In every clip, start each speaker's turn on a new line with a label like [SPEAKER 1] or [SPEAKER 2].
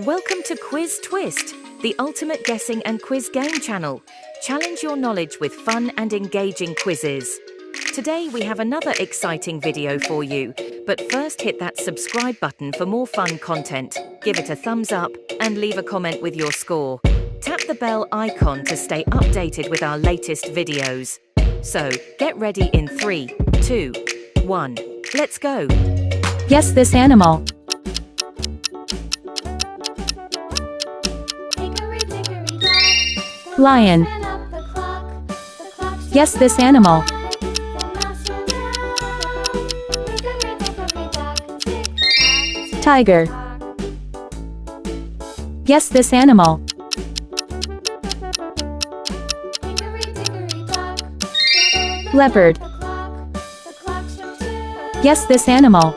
[SPEAKER 1] Welcome to QuizTwist, the ultimate guessing and quiz game channel. Challenge your knowledge with fun and engaging quizzes. Today we have another exciting video for you, but first hit that subscribe button for more fun content. Give it a thumbs up and leave a comment with your score. Tap the bell icon to stay updated with our latest videos. So, get ready in 3, 2, 1. Let's go!
[SPEAKER 2] Guess this animal. Lion. Guess this animal. Tiger. Guess this animal. Leopard. Guess this animal.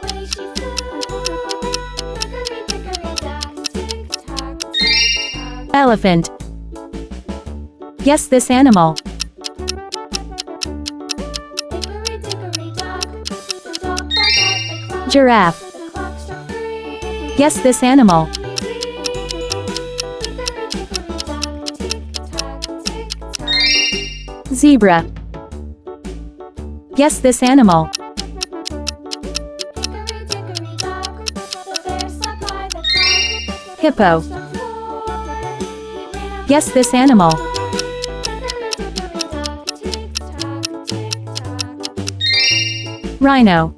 [SPEAKER 2] Elephant. Guess this animal. Giraffe. Guess this animal. Zebra. Guess this animal. Hippo. Guess this animal. Rhino.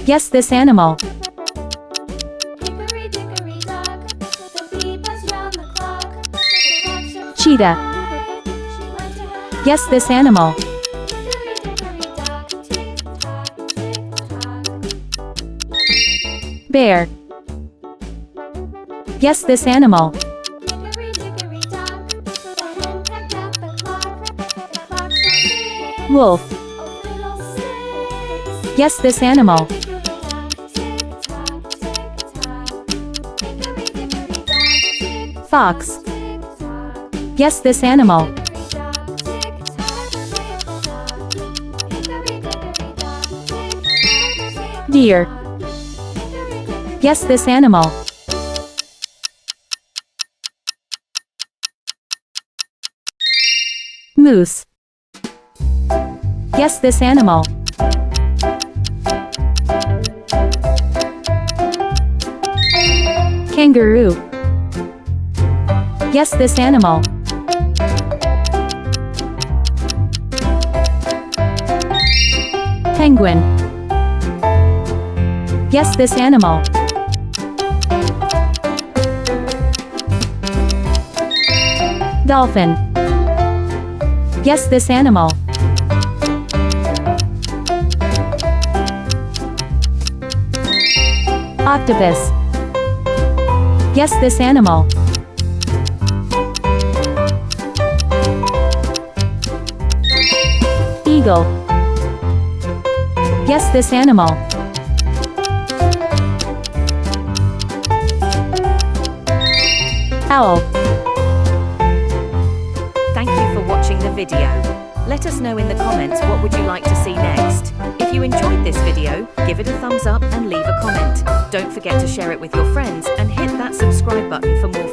[SPEAKER 2] Guess this animal. Cheetah. Guess this animal. Bear. Guess this animal. Wolf. Guess this animal. Fox. Guess this animal. Deer. Guess this animal. Moose. Guess this animal. Kangaroo. Guess this animal. Penguin. Guess this animal. Dolphin. Guess this animal. Octopus. Guess this animal. Eagle. Guess this animal. Owl.
[SPEAKER 1] Thank you for watching the video. Let us know in the comments what would you like to see next. If you enjoyed this video, give it a thumbs up and leave a comment. Don't forget to share it with your friends and hit that subscribe button for more